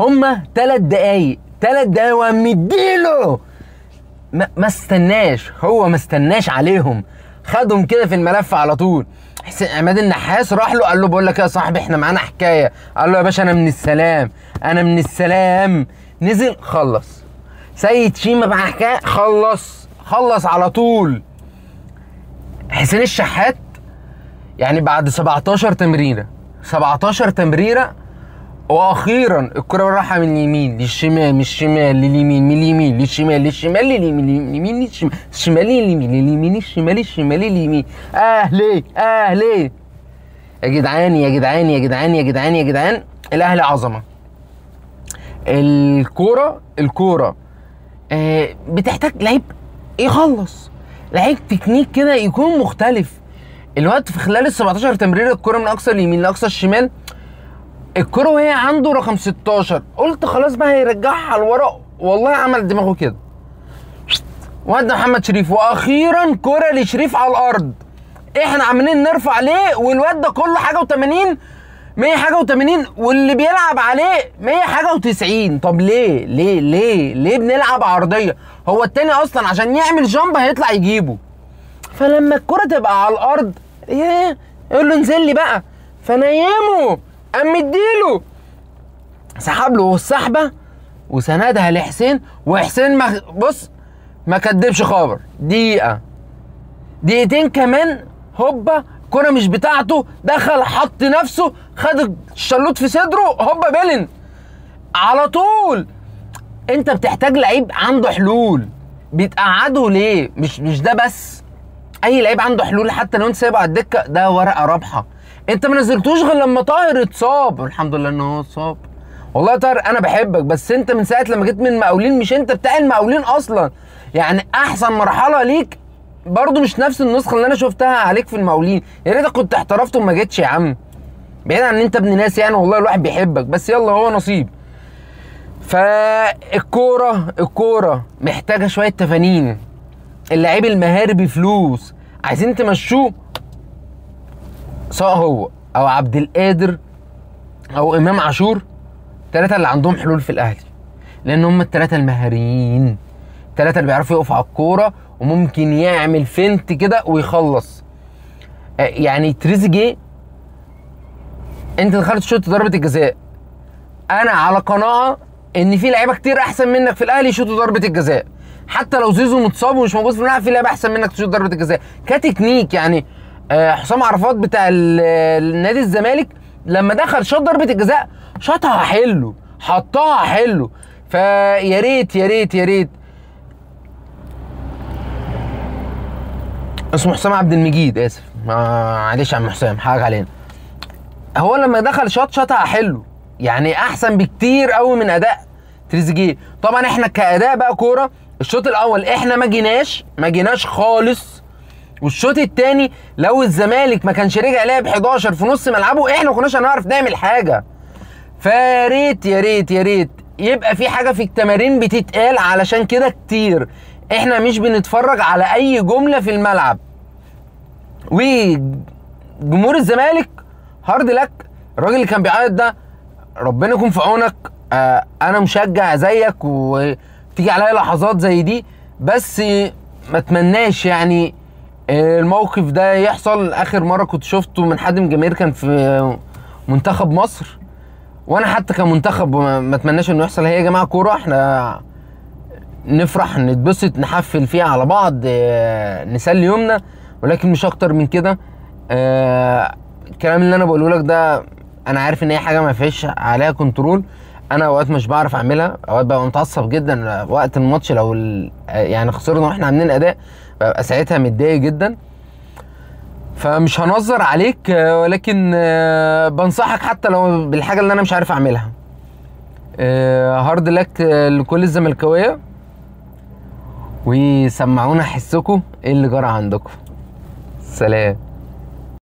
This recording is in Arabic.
هما 3 دقايق 3 دقايق ومديله. ما استناش، هو ما استناش عليهم، خدهم كده في الملف على طول. عماد النحاس راح له قال له بقول لك يا صاحبي احنا معانا حكايه. قال له يا باشا انا من السلام، انا من السلام. نزل خلص. سيد شيمة مع حكايه خلص على طول. حسين الشحات يعني بعد 17 تمريره واخيرا الكره رايحه من اليمين للشمال، من الشمال لليمين، من اليمين للشمال، للشمال لليمين، اليمين للشمال، الشمال لليمين، اليمين الشمال، الشمال لليمين. اهلي يا جدعان يا جدعان يا جدعان يا جدعان يا جدعان، الاهلي عظمه. الكوره بتحتاج لعيب يخلص، لعيب تكنيك كده يكون مختلف. الوقت في خلال ال 17 تمريره الكوره من اقصى اليمين لاقصى الشمال، الكرة وهي عنده رقم 16. قلت خلاص بقى هيرجعها لورا، والله عمل دماغه كده ودى محمد شريف، واخيرا كرة لشريف على الارض. احنا عمالين نرفع ليه والواد ده كله حاجه و80 100 حاجه و80 واللي بيلعب عليه 100 حاجه و90. طب ليه بنلعب عرضيه؟ هو التاني اصلا عشان يعمل جامب هيطلع يجيبه، فلما الكرة تبقى على الارض يقول له انزل لي بقى، فنيمه قام مديله، سحب له السحبه وسندها لحسين، وحسين ما كدبش خبر. دقيقتين كمان هوبا الكرة مش بتاعته، دخل حط نفسه، خد الشلوت في صدره، هوبا بيلن على طول. انت بتحتاج لعيب عنده حلول، بيتقعدوا ليه؟ مش ده بس، اي لعيب عنده حلول حتى لو انت سايبه على الدكه ده ورقه رابحه. انت ما نزلتوش غير لما طاهر اتصاب، والحمد لله ان هو اتصاب. والله يا طاهر انا بحبك، بس انت من ساعه لما جيت من المقاولين مش انت بتاع المقاولين اصلا. يعني احسن مرحله ليك برضو مش نفس النسخه اللي انا شفتها عليك في المقاولين. يا ريتك كنت احترفت وما جيتش يا عم، بعيد عن ان انت ابن ناس يعني، والله الواحد بيحبك، بس يلا هو نصيب. فالكوره محتاجه شويه تفانين. اللعيب المهاري بفلوس، عايزين تمشوه، سواء هو او عبد القادر او امام عاشور، 3 اللي عندهم حلول في الاهلي، لان هم ال3 المهاريين، 3 اللي بيعرفوا يقفوا على الكوره وممكن يعمل فنت كده ويخلص. يعني تريزيجيه انت دخلت شوط ضربه الجزاء، انا على قناعه ان في لعيبه كتير احسن منك في الاهلي يشوطوا ضربه الجزاء، حتى لو زيزو متصاب ومش موجود في الملعب، في لعيبه احسن منك تشوط ضربه الجزاء كتكنيك. يعني حسام عرفات بتاع النادي الزمالك لما دخل شاط ضربه الجزاء شاطها حلو، حطها حلو. فيا ريت يا ريت يا ريت. اسمه حسام عبد المجيد، اسف معلش يا عم حسام حقك علينا. هو لما دخل شاطها حلو، يعني احسن بكتير قوي من اداء تريزيجيه. طبعا احنا كاداء بقى كوره، الشوط الاول احنا ما جيناش خالص، والشوط الثاني لو الزمالك ما كانش رجع لعب 11 في نص ملعبه احنا ما كناش هنعرف نعمل حاجه. فيا ريت يا ريت يا ريت يبقى في حاجه في التمارين بتتقال، علشان كده كتير احنا مش بنتفرج على اي جمله في الملعب. وجمهور الزمالك هارد لك، الراجل اللي كان بيعيط ده ربنا يكون في عونك. انا مشجع زيك وتيجي عليا لحظات زي دي، بس ما اتمناش يعني الموقف ده يحصل. اخر مره كنت شفته من حد من الجماهير كان في منتخب مصر، وانا حتى كمنتخب ما اتمناش انه يحصل. هي يا جماعه كوره، احنا نفرح نتبسط نحفل فيها على بعض نسلي يومنا، ولكن مش اكتر من كده. الكلام اللي انا بقوله لك ده انا عارف ان هي حاجه ما فيش عليها كنترول، انا اوقات مش بعرف اعملها، اوقات ببقى متعصب جدا وقت الماتش لو يعني خسرنا واحنا عاملين اداء ببقى ساعتها متضايق جدا، فمش هنظر عليك، ولكن بنصحك حتى لو بالحاجه اللي انا مش عارف اعملها. هارد لك لكل الزملكاويه، وسمعونا حسكم ايه اللي جرى عندكم. سلام.